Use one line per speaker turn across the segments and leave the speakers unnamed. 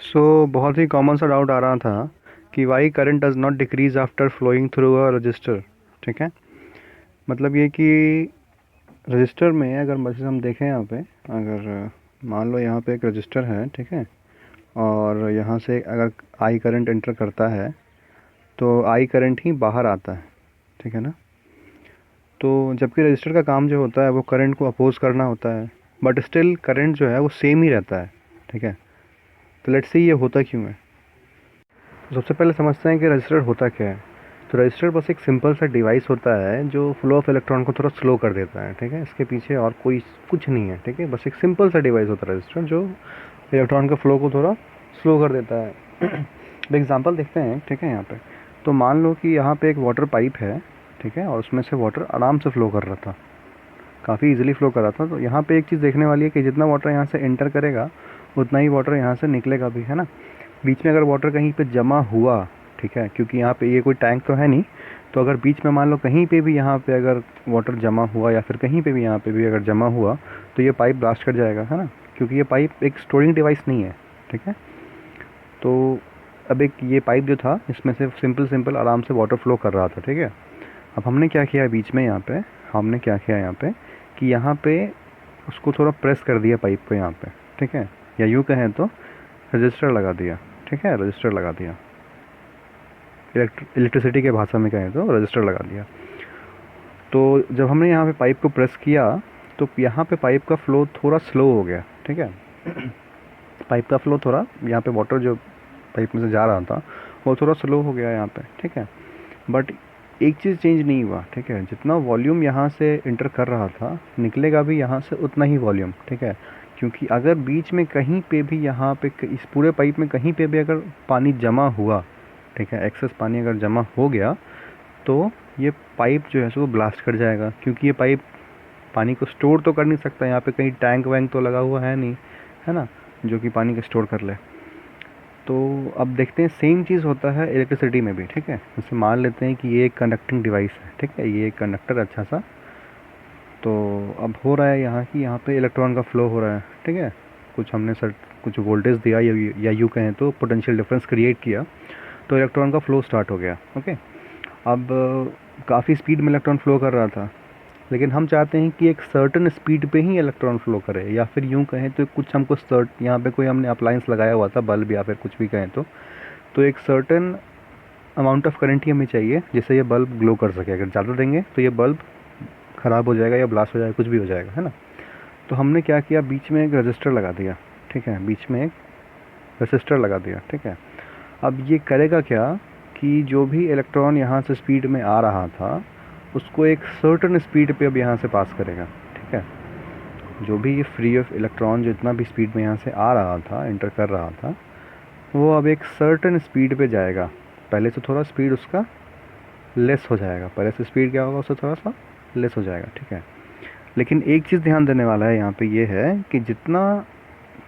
बहुत ही कॉमन सा डाउट आ रहा था कि why current does not decrease after flowing through a register. ठीक है, मतलब ये कि रजिस्टर में अगर जैसे हम देखें यहाँ पे, अगर मान लो यहाँ पे एक रजिस्टर है, ठीक है, और यहाँ से अगर आई करंट एंटर करता है तो आई करंट ही बाहर आता है, ठीक है ना। तो जबकि रजिस्टर का काम जो होता है वो करंट को अपोज करना होता है, बट स्टिल करंट जो है वो सेम ही रहता है, ठीक है। तो लेट्स सी ये होता क्यों है। तो सबसे पहले समझते हैं कि रजिस्टर होता क्या है। तो रजिस्टर बस एक सिंपल सा डिवाइस होता है जो फ्लो ऑफ इलेक्ट्रॉन को थोड़ा स्लो कर देता है, ठीक है। इसके पीछे और कोई कुछ नहीं है, ठीक है। बस एक सिंपल सा डिवाइस होता है रजिस्टर जो इलेक्ट्रॉन के फ्लो को थोड़ा स्लो कर देता है। अब एग्जांपल देखते हैं, ठीक है। यहाँ पे तो मान लो कि यहाँ पे एक वाटर पाइप है, ठीक है, और उसमें से वाटर आराम से फ्लो कर रहा था, काफ़ी इजीली फ्लो कर रहा था। तो यहाँ पे एक चीज़ देखने वाली है कि जितना वाटर यहाँ से एंटर करेगा उतना ही वाटर यहाँ से निकलेगा भी, है ना। बीच में अगर वाटर कहीं पे जमा हुआ, ठीक है, क्योंकि यहाँ पे ये कोई टैंक तो है नहीं, तो अगर बीच में मान लो कहीं पे भी यहाँ पे अगर वाटर जमा हुआ या फिर कहीं पे भी यहाँ पे भी अगर जमा हुआ तो ये पाइप ब्लास्ट कर जाएगा, है ना, क्योंकि ये पाइप एक स्टोरिंग डिवाइस नहीं है, ठीक है। तो अब एक ये पाइप जो था इसमें से सिंपल आराम से वाटर फ्लो कर रहा था, ठीक है। अब हमने क्या किया बीच में, यहाँ पे हमने क्या किया यहाँ पे कि यहाँ पे उसको थोड़ा प्रेस कर दिया पाइप को यहाँ पे, ठीक है, या यूँ कहें तो रजिस्टर लगा दिया, ठीक है, रजिस्टर लगा दिया। इलेक्ट्रिसिटी के भाषा में कहें तो रजिस्टर लगा दिया। तो जब हमने यहाँ पे पाइप को प्रेस किया तो यहाँ पे पाइप का फ्लो थोड़ा स्लो हो गया, ठीक है। पाइप का फ्लो थोड़ा, यहाँ पे वाटर जो पाइप में से जा रहा था वो थोड़ा स्लो हो गया यहाँ पे, ठीक है। बट एक चीज़ चेंज नहीं हुआ, ठीक है। जितना वॉल्यूम यहाँ से इंटर कर रहा था निकलेगा भी यहाँ से उतना ही वॉल्यूम, ठीक है। क्योंकि अगर बीच में कहीं पे भी यहाँ पे इस पूरे पाइप में कहीं पे भी अगर पानी जमा हुआ, ठीक है, एक्सेस पानी अगर जमा हो गया तो ये पाइप जो है सो ब्लास्ट कर जाएगा, क्योंकि ये पाइप पानी को स्टोर तो कर नहीं सकता। यहाँ पे कहीं टैंक वैंक तो लगा हुआ है नहीं, है ना, जो कि पानी को स्टोर कर ले। तो अब देखते हैं सेम चीज़ होता है इलेक्ट्रिसिटी में भी, ठीक है। जैसे मान लेते हैं कि ये एक कंडक्टिंग डिवाइस है, ठीक है, ये एक कंडक्टर अच्छा सा। तो अब हो रहा है यहाँ की यहाँ पे इलेक्ट्रॉन का फ्लो हो रहा है, ठीक है। कुछ हमने सर कुछ वोल्टेज दिया या यूँ कहें तो पोटेंशियल डिफरेंस क्रिएट किया तो इलेक्ट्रॉन का फ्लो स्टार्ट हो गया, ओके। अब काफ़ी स्पीड में इलेक्ट्रॉन फ्लो कर रहा था, लेकिन हम चाहते हैं कि एक सर्टन स्पीड पे ही इलेक्ट्रॉन फ्लो करे, या फिर यूँ कहें तो कुछ हमको यहाँ पे कोई हमने अप्लायंस लगाया हुआ था, बल्ब या फिर कुछ भी कहें तो एक सर्टन अमाउंट ऑफ करंट ही हमें चाहिए जिससे ये बल्ब ग्लो कर सके। अगर ज़्यादा देंगे तो ये बल्ब ख़राब हो जाएगा या ब्लास्ट हो जाएगा, कुछ भी हो जाएगा, है ना। तो हमने क्या किया, बीच में एक रजिस्टर लगा दिया, ठीक है, बीच में एक रजिस्टर लगा दिया, ठीक है। अब ये करेगा क्या कि जो भी इलेक्ट्रॉन यहाँ से स्पीड में आ रहा था उसको एक सर्टन स्पीड पे अब यहाँ से पास करेगा, ठीक है। जो भी ये फ्री ऑफ इलेक्ट्रॉन जितना भी स्पीड में यहाँ से आ रहा था, एंटर कर रहा था, वो अब एक सर्टन स्पीड पे जाएगा। पहले से थोड़ा स्पीड उसका लेस हो जाएगा, पहले से स्पीड क्या होगा उससे थोड़ा सा लेस हो जाएगा, ठीक है। लेकिन एक चीज़ ध्यान देने वाला है यहाँ पे ये है कि जितना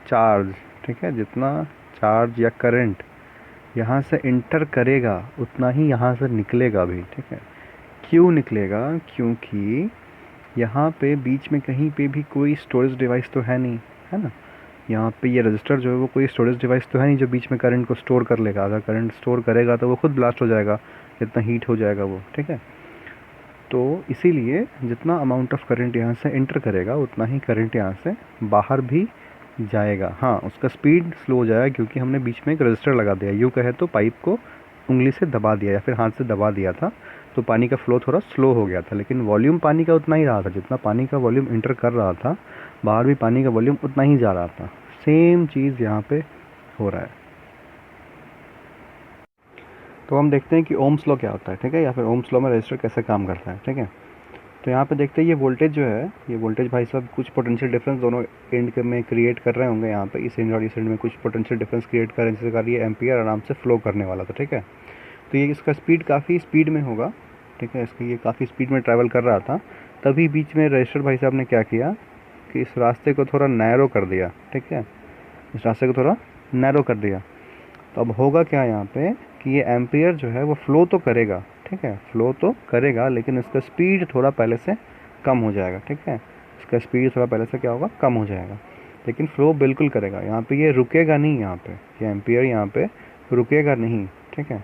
चार्ज, ठीक है, जितना चार्ज या करंट यहाँ से इंटर करेगा उतना ही यहाँ से निकलेगा भी, ठीक है। क्यों निकलेगा, क्योंकि यहाँ पे बीच में कहीं पे भी कोई स्टोरेज डिवाइस तो है नहीं, है ना। यहाँ पे ये रजिस्टर जो है वो कोई स्टोरेज डिवाइस तो है नहीं जो बीच में करंट को स्टोर कर लेगा। अगर करंट स्टोर करेगा तो वो खुद ब्लास्ट हो जाएगा, जितना हीट हो जाएगा वो, ठीक है। तो इसीलिए जितना अमाउंट ऑफ करंट यहाँ से इंटर करेगा उतना ही करंट यहाँ से बाहर भी जाएगा। हाँ, उसका स्पीड स्लो हो जाएगा क्योंकि हमने बीच में एक रजिस्टर लगा दिया, यूँ कहे तो पाइप को उंगली से दबा दिया या फिर हाथ से दबा दिया था, तो पानी का फ्लो थोड़ा स्लो हो गया था। लेकिन वॉल्यूम पानी का उतना ही रहा था, जितना पानी का वॉल्यूम इंटर कर रहा था बाहर भी पानी का वॉल्यूम उतना ही जा रहा था। सेम चीज़ यहाँ पे हो रहा है। तो हम देखते हैं कि ओम्स लॉ क्या होता है, ठीक है, या फिर ओम्स लॉ में रजिस्टर कैसे काम करता है, ठीक है। तो यहाँ पे देखते हैं ये वोल्टेज जो है, ये वोल्टेज भाई साहब कुछ पोटेंशियल डिफरेंस दोनों एंड में क्रिएट कर रहे होंगे। यहाँ पे इस एंड और इस एंड में कुछ पोटेंशियल डिफरेंस क्रिएट कर रहे हैं, जिसके कारण ये एम्पियर आराम से फ्लो करने वाला था, ठीक है। तो ये इसका स्पीड काफ़ी स्पीड में होगा, ठीक है, इसका ये काफ़ी स्पीड में ट्रैवल कर रहा था। तभी बीच में रजिस्टर भाई साहब ने क्या किया कि इस रास्ते को थोड़ा नैरो कर दिया, ठीक है, इस रास्ते को थोड़ा नैरो कर दिया। तो अब होगा क्या यहाँ पे कि ये एम्पियर जो है वो फ़्लो तो करेगा, ठीक है, फ़्लो तो करेगा, लेकिन इसका स्पीड थोड़ा पहले से कम हो जाएगा, ठीक है, इसका स्पीड थोड़ा पहले से क्या होगा, कम हो जाएगा। लेकिन फ्लो बिल्कुल करेगा। यहाँ पे ये रुकेगा नहीं, यहाँ पे ये एम्पियर यहाँ पे रुकेगा नहीं, ठीक है।